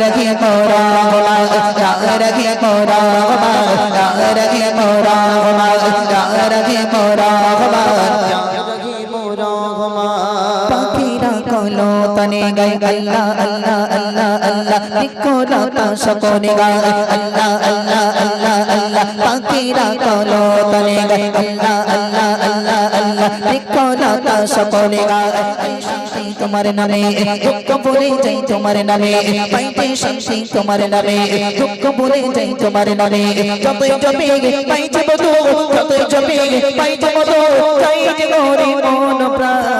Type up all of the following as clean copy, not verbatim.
रखी मोरा रखी मोरा रखी मोरा रखी मोरा कलो तने गए अल्लाह अल्लाह अल्लाह अल्लाह निको लाता सकोने गए अल्लाह अल्लाह अल्लाह अल्लाह पाकीरा कलो तने गए अल्लाह अल्लाह अल्लाह अल्लाह निको लाता सकोने गए तुम्हारे नामे दुख भूले जाई तुम्हारे नामे पाइते शांति तुम्हारे नामे दुख भूले जाई तुम्हारे नामे जपे जपे पाइते बदो जपे जपे पाइते बदो जाई गोरी मन प्राण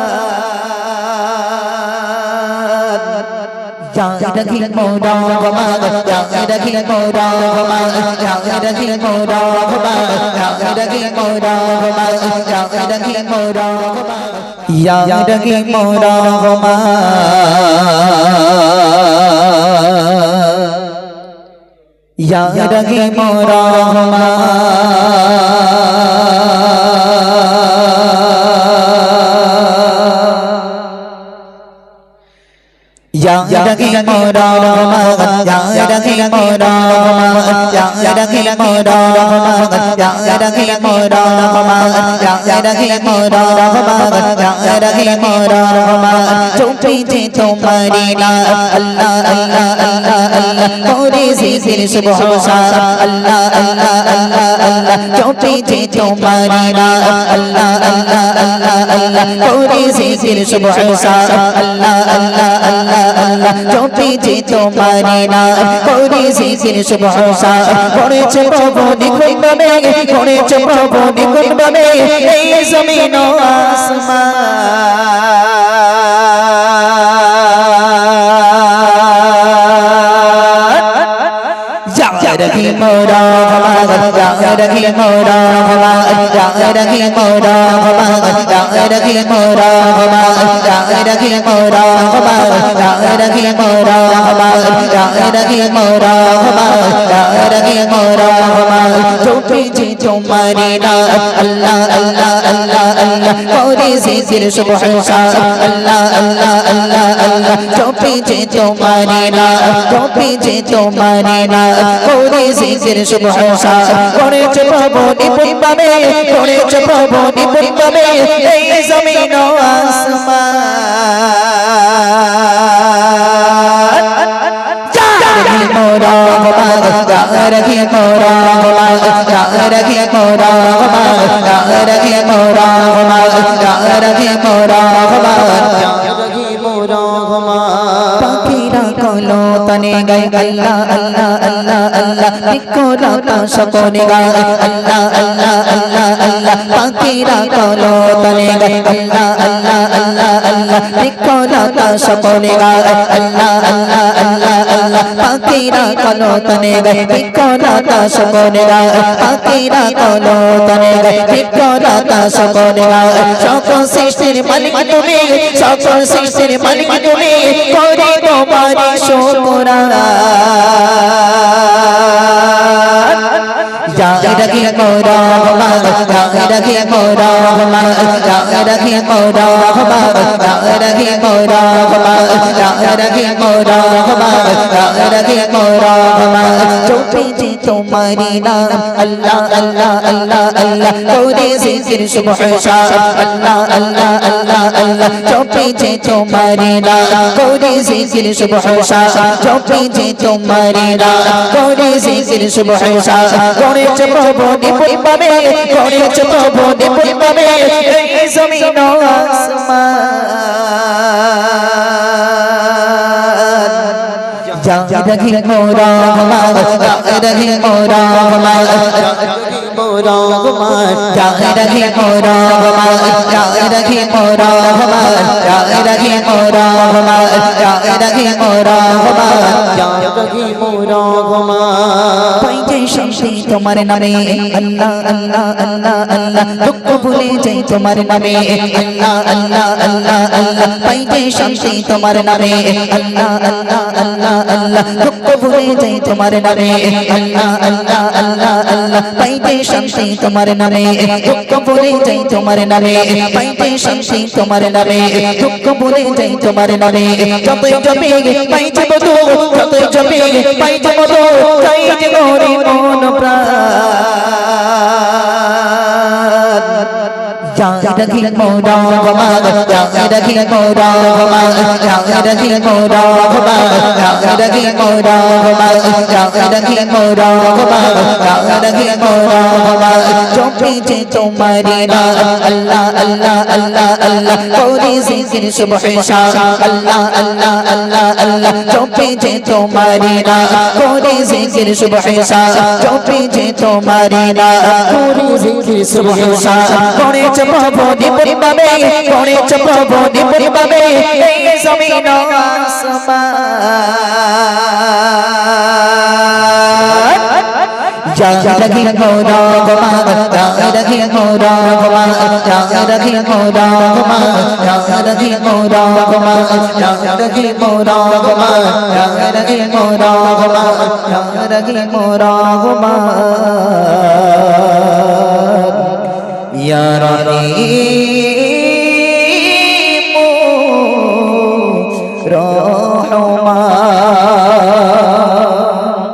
रखी मोरा रखी मोरा रखी मोरा रखी मोरा रखी मोरा या रखी मोरा या रखी मोरा या रखी मोरा या रखी मोरा या रखी मोरा या रखी मोरा या रखी मोरा या रखी मोरा चुपी थी तुम्हारी ना अल्लाह अल्लाह अल्लाह अल्लाह कोरी सी सिर सुबह अल्लाह अल्लाह अल्लाह अल्लाह चुपी थी तुम्हारी ना अल्लाह अल्लाह अल्लाह अल्लाह कोरी सी सिर सुबह अल्लाह अल्लाह अल्लाह अल्लाह जो पीछे तुम्हारी ना कोरी सी सिर सुबह सा कोरे प्रभु निकुंभ में कोरे प्रभु निकुंभ में ए जमीन आसमान रखी मोरा रखी मोरा रखी मोरा रखी मोरा रखी मोरा रखी मोरा रखी मोरा रखी मोरा जो पीछे तुम्हारी ना अल्लाह अल्लाह अल्लाह अल्लाह कोरी सी सिर सुबह अल्लाह अल्लाह अल्लाह अल्लाह जो पीछे तुम्हारी ना जो पीछे तुम्हारी ना कोरी सी सिर सुबह कोरे प्रभु निपुंभ में कोरे प्रभु निपुंभ में ए जमीन आसमान रखी मोरा रखी मोरा रखी मोरा रखी मोरा रखी मोरा कलो तने गए अल्लाह अल्लाह अल्लाह अल्लाह निको लाता सकोने गए अल्लाह अल्लाह अल्लाह अल्लाह पाकीरा कलो तने गए अल्लाह अल्लाह अल्लाह अल्लाह निको लाता सकोने गए अल्लाह अल्लाह अल्लाह अल्लाह पाकीरा कलो तने गए निको लाता सकोने गए पाकीरा कलो तने गए निको लाता सकोने गए সকল সৃষ্টির মালিক তুমি সকল সৃষ্টির মালিক তুমি করি তোমারি শুকরান रखी मोरा रखी मोरा रखी मोरा रखी मोरा रखी मोरा रखी मोरा चुपी थी तुम्हारी ना अल्लाह अल्लाह अल्लाह अल्लाह कोरी सी सिर सुबह अल्लाह अल्लाह अल्लाह अल्लाह चुपी थी तुम्हारी ना कोरी सी सिर सुबह चुपी थी तुम्हारी ना कोरी सी सिर सुबह कोरे प्रभु निपुंभ में कोरे प्रभु निपुंभ में ए जमीन आसमान रखी मोरा रखी मोरा मोरा रखी मोरा रखी मोरा रखी मोरा रखी मोरा रखी मोरा শান্তি তোমার নামে আল্লাহ আল্লাহ আল্লাহ আল্লাহ দুঃখ ভুলে যাই তোমার নামে আল্লাহ আল্লাহ আল্লাহ আল্লাহ পাইতে শান্তি তোমার নামে আল্লাহ আল্লাহ আল্লাহ আল্লাহ দুঃখ ভুলে যাই তোমার নামে আল্লাহ আল্লাহ আল্লাহ আল্লাহ পাইতে শান্তি তোমার নামে দুঃখ ভুলে যাই তোমার নামে পাইতে শান্তি তোমার নামে দুঃখ ভুলে যাই তোমার নামে যতই জপে পাইতে বধু যতই জপে পাইতে বধু তাই যে গরি মন প্রাণ রখি মোরা গমা রখি মোরা গমা রখি মোরা গমা রখি মোরা গমা রখি মোরা গমা রখি মোরা গমা চোখে তোমারে না আল্লাহ আল্লাহ আল্লাহ আল্লাহ কোরি জিকির সুবহ শাহ আল্লাহ আল্লাহ আল্লাহ আল্লাহ চোখে তোমারে না কোরি জিকির সুবহ শাহ চোখে তোমারে না কোরি জিকির সুবহ শাহ কোরে প্রভু নিপুরি বাবে করেছ প্রভু নিপুরি বাবে এই জমিন আসমান ya ragi moda goma ya ragi moda goma ya ragi moda goma ya ragi moda goma ya ragi moda goma ya ragi moda goma ya ragi moda goma ya rahim rahman